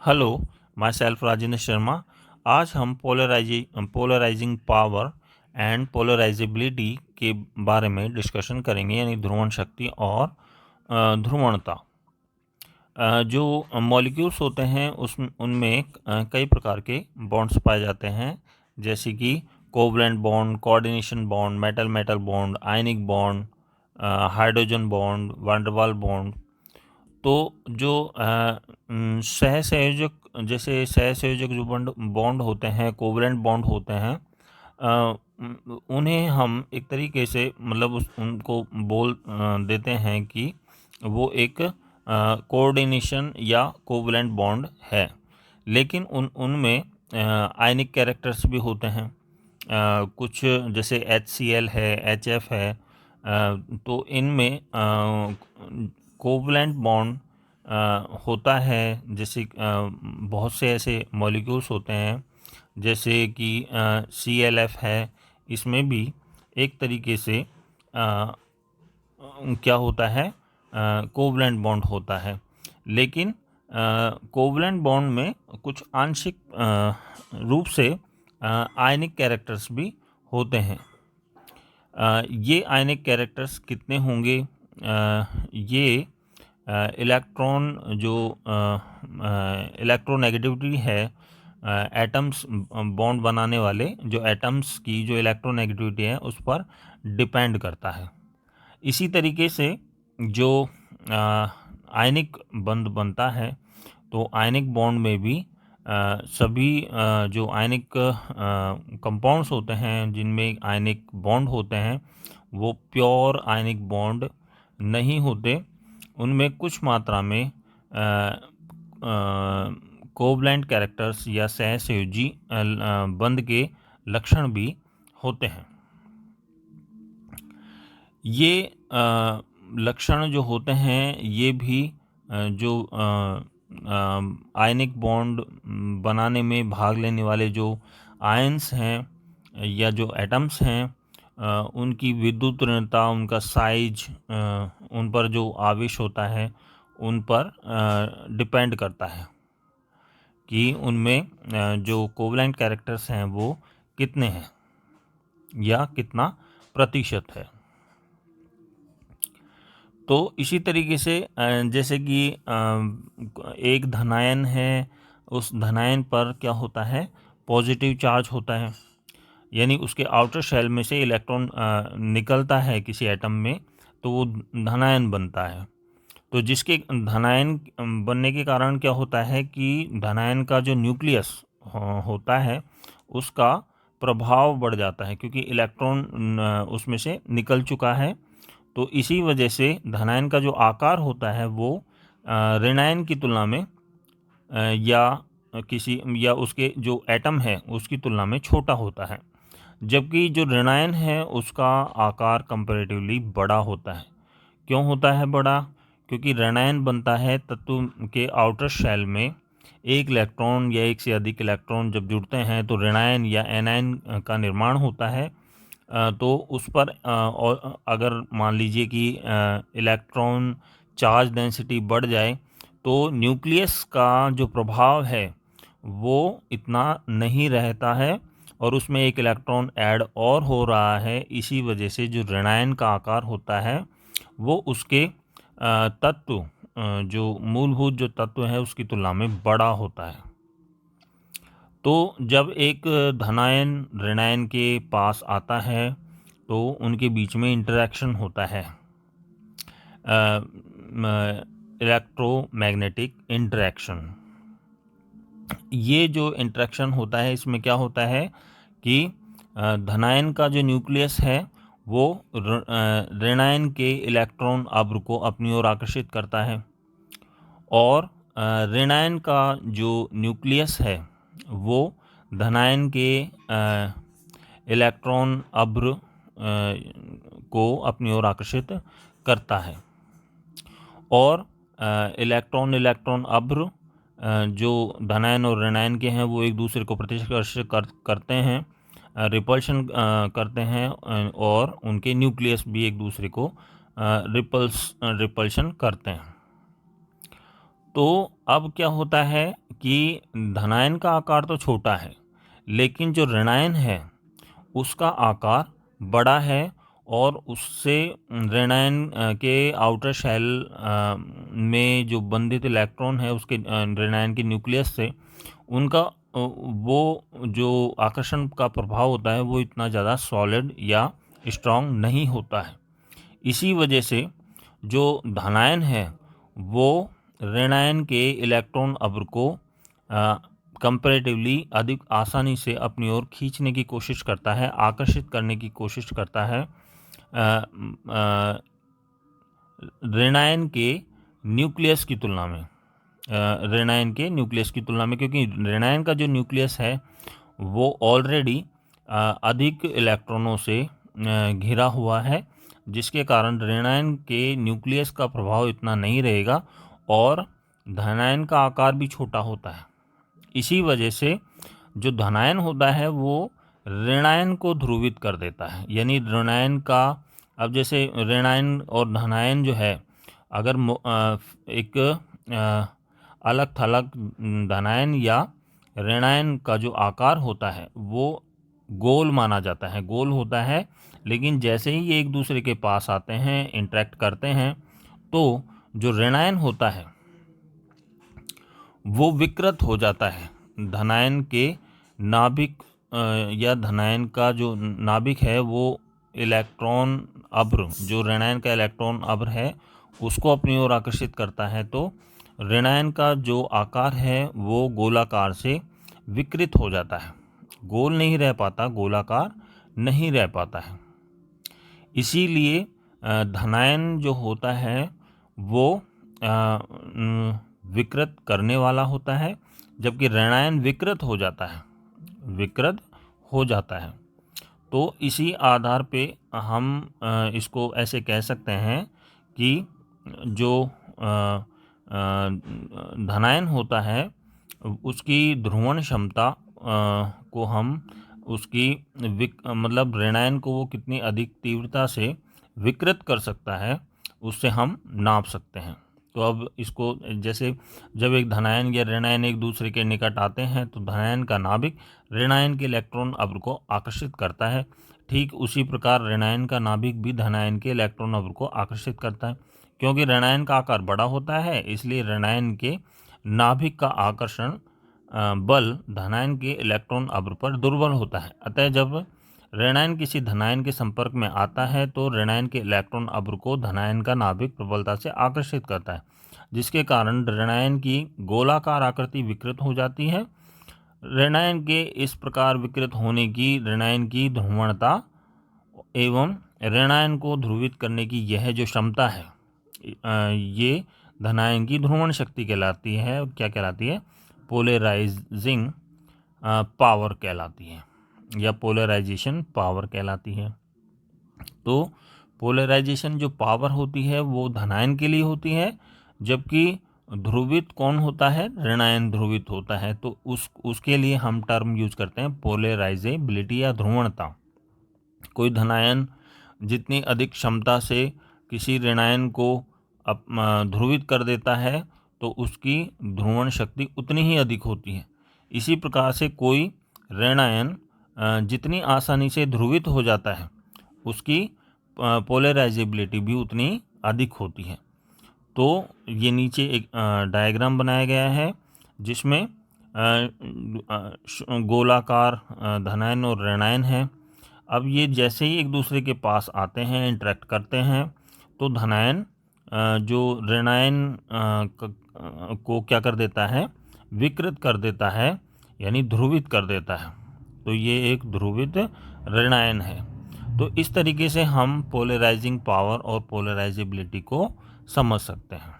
Hello, my self Rajendra Sharma. आज हम polarising power and polarisability के बारे में डिस्कशन करेंगे, यानी ध्रुवण शक्ति और ध्रुवणता। जो मॉलिक्यूल्स होते हैं उनमें कई प्रकार के बॉन्ड्स पाए जाते हैं, जैसे कि covalent bond, coordination bond, metal metal bond, ionic bond, hydrogen bond, van-der-Waals bond. तो जो सहसंयोजक, जैसे सहसंयोजक जो बॉन्ड होते हैं, कोवलेंट बॉन्ड होते हैं, उन्हें हम एक तरीके से मतलब उनको बोल देते हैं कि वो एक कोऑर्डिनेशन या कोवलेंट बॉन्ड है। लेकिन उनमें आयनिक कैरेक्टर्स भी होते हैं। कुछ जैसे HCl है, HF है। तो इनमें कोवलेंट बॉन्ड होता है। जैसे बहुत से ऐसे मॉलिक्यूल्स होते हैं जैसे कि ClF है। इसमें भी एक तरीके से क्या होता है, कोवलेंट बॉन्ड होता है। लेकिन कोवलेंट बॉन्ड में कुछ आंशिक रूप से आयनिक कैरेक्टर्स भी होते हैं। ये आयनिक कैरेक्टर्स कितने होंगे? ये इलेक्ट्रॉन जो इलेक्ट्रोनेगेटिविटी है, एटम्स बॉन्ड बनाने वाले जो एटम्स की जो इलेक्ट्रोनेगेटिविटी है उस पर डिपेंड करता है। इसी तरीके से जो आयनिक बंध बनता है, तो आयनिक बॉन्ड में भी सभी जो आयनिक कंपाउंड्स होते हैं जिनमें आयनिक बॉन्ड होते हैं वो प्योर आयनिक बॉन्ड नहीं होते। उनमें कुछ मात्रा में कोवलेंट कैरेक्टर्स या सहसंयोजी बंध के लक्षण भी होते हैं। ये लक्षण जो होते हैं ये भी जो आयनिक बॉन्ड बनाने में भाग लेने वाले जो आयंस हैं या जो एटम्स हैं, उनकी विद्युत ऋणता, उनका साइज, उन पर जो आवेश होता है उन पर डिपेंड करता है कि उनमें जो कोवलेंट कैरेक्टर्स हैं वो कितने हैं या कितना प्रतिशत है। तो इसी तरीके से जैसे कि एक धनायन है, उस धनायन पर क्या होता है, पॉजिटिव चार्ज होता है। यानी उसके आउटर शेल में से इलेक्ट्रॉन निकलता है किसी एटम में, तो वो धनायन बनता है। तो जिसके धनायन बनने के कारण क्या होता है कि धनायन का जो न्यूक्लियस होता है उसका प्रभाव बढ़ जाता है, क्योंकि इलेक्ट्रॉन उसमें से निकल चुका है। तो इसी वजह से धनायन का जो आकार होता है वो ऋणायन की तुलना में या उसके जो एटम है उसकी तुलना में छोटा होता है, जबकि जो ऋणायन है उसका आकार कंपैरेटिवली बड़ा होता है। क्यों होता है बड़ा? क्योंकि ऋणायन बनता है तत्व के आउटर शेल में। एक इलेक्ट्रॉन या एक से अधिक इलेक्ट्रॉन जब जुड़ते हैं तो ऋणायन या एनायन का निर्माण होता है। तो उस पर और अगर मान लीजिए कि इलेक्ट्रॉन चार्ज डेंसिटी बढ़ जाए तो न्यूक्लियस का जो प्रभाव है वो इतना नहीं रहता है और उसमें एक इलेक्ट्रॉन ऐड और हो रहा है। इसी वजह से जो ऋणायन का आकार होता है वो उसके तत्व, जो मूलभूत जो तत्व है उसकी तुलना में बड़ा होता है। तो जब एक धनायन ऋणायन के पास आता है तो उनके बीच में इंटरेक्शन होता है, इलेक्ट्रोमैग्नेटिक इंटरेक्शन। ये जो इंटरेक्शन होता है इसमें क्या होता है कि धनायन का जो न्यूक्लियस है वो ऋणायन के इलेक्ट्रॉन अब्र को अपनी ओर आकर्षित करता है, और ऋणायन का जो न्यूक्लियस है वो धनायन के इलेक्ट्रॉन अब्र को अपनी ओर आकर्षित करता है। और इलेक्ट्रॉन इलेक्ट्रॉन अब्र जो धनायन और ऋणायन के हैं वो एक दूसरे को प्रतिकर्षित करते हैं, रिपल्शन करते हैं, और उनके न्यूक्लियस भी एक दूसरे को रिपल्शन करते हैं। तो अब क्या होता है कि धनायन का आकार तो छोटा है, लेकिन जो ऋणायन है उसका आकार बड़ा है और उससे ऋणायन के आउटर शेल में जो बंधित इलेक्ट्रॉन है उसके ऋणायन के न्यूक्लियस से उनका वो जो आकर्षण का प्रभाव होता है वो इतना ज़्यादा सॉलिड या स्ट्रॉन्ग नहीं होता है। इसी वजह से जो धनायन है वो ऋणायन के इलेक्ट्रॉन अब्र को कंपैरेटिवली अधिक आसानी से अपनी ओर खींचने की कोशिश करता है, आकर्षित करने की कोशिश करता है ऋणायन के न्यूक्लियस की तुलना में, क्योंकि ऋणायन का जो न्यूक्लियस है वो ऑलरेडी अधिक इलेक्ट्रॉनों से घिरा हुआ है, जिसके कारण ऋणायन के न्यूक्लियस का प्रभाव इतना नहीं रहेगा और धनायन का आकार भी छोटा होता है। इसी वजह से जो धनायन होता है वो ऋणायन को ध्रुवित कर देता है, यानी ऋणायन का, अब जैसे ऋणायन और धनायन जो है, अगर एक अलग थलग धनायन या ऋणायन का जो आकार होता है वो गोल माना जाता है, गोल होता है, लेकिन जैसे ही ये एक दूसरे के पास आते हैं, इंटरेक्ट करते हैं, तो जो ऋणायन होता है वो विकृत हो जाता है। धनायन के नाभिक या धनायन का जो नाभिक है वो इलेक्ट्रॉन अभ्र, जो ऋणायन का इलेक्ट्रॉन अभ्र है उसको अपनी ओर आकर्षित करता है, तो ऋणायन का जो आकार है वो गोलाकार से विकृत हो जाता है, गोल नहीं रह पाता, गोलाकार नहीं रह पाता है। इसीलिए धनायन जो होता है वो विकृत करने वाला होता है, जबकि ऋणायन विकृत हो जाता है। तो इसी आधार पे हम इसको ऐसे कह सकते हैं कि जो धनायन होता है उसकी ध्रुवण क्षमता को हम उसकी मतलब ऋणायन को वो कितनी अधिक तीव्रता से विकृत कर सकता है उससे हम नाप सकते हैं। तो अब इसको, जैसे जब एक धनायन या ऋणायन एक दूसरे के निकट आते हैं तो धनायन का नाभिक ऋणायन के इलेक्ट्रॉन अभ्र को आकर्षित करता है, ठीक उसी प्रकार ऋणायन का नाभिक भी धनायन के इलेक्ट्रॉन अभ्र को आकर्षित करता है। क्योंकि ऋणायन का आकार बड़ा होता है इसलिए ऋणायन के नाभिक का आकर्षण बल धनायन के इलेक्ट्रॉन अभ्र पर दुर्बल होता है। अतः जब ऋणायन किसी धनायन के संपर्क में आता है तो ऋणायन के इलेक्ट्रॉन अभ्र को धनायन का नाभिक प्रबलता से आकर्षित करता है, जिसके कारण ऋणायन की गोलाकार आकृति विकृत हो जाती है। ऋणायन के इस प्रकार विकृत होने की ऋणायन की ध्रुवणता एवं ऋणायन को ध्रुवित करने की यह जो क्षमता है ये धनायन की ध्रुवण शक्ति कहलाती है। क्या कहलाती है? पोलराइजिंग पावर कहलाती है या पोलराइजेशन पावर कहलाती है। तो पोलराइजेशन जो पावर होती है वो धनायन के लिए होती है, जबकि ध्रुवित कौन होता है? ऋणायन ध्रुवित होता है। तो उसके लिए हम टर्म यूज करते हैं पोलराइजेबिलिटी या ध्रुवणता। कोई धनायन जितनी अधिक क्षमता से किसी ऋणायन को ध्रुवित कर देता है तो उसकी ध्रुवण शक्ति उतनी ही अधिक होती है। इसी प्रकार से कोई ऋणायन जितनी आसानी से ध्रुवित हो जाता है उसकी पोलराइजेबिलिटी भी उतनी अधिक होती है। तो ये नीचे एक डायग्राम बनाया गया है जिसमें गोलाकार धनायन और ऋणायन है। अब ये जैसे ही एक दूसरे के पास आते हैं, इंटरेक्ट करते हैं, तो धनायन जो ऋणायन को क्या कर देता है? विकृत कर देता है, यानी ध्रुवित कर देता है। तो ये एक ध्रुवित ऋणायन है। तो इस तरीके से हम पोलराइजिंग पावर और पोलराइजेबिलिटी को समझ सकते हैं।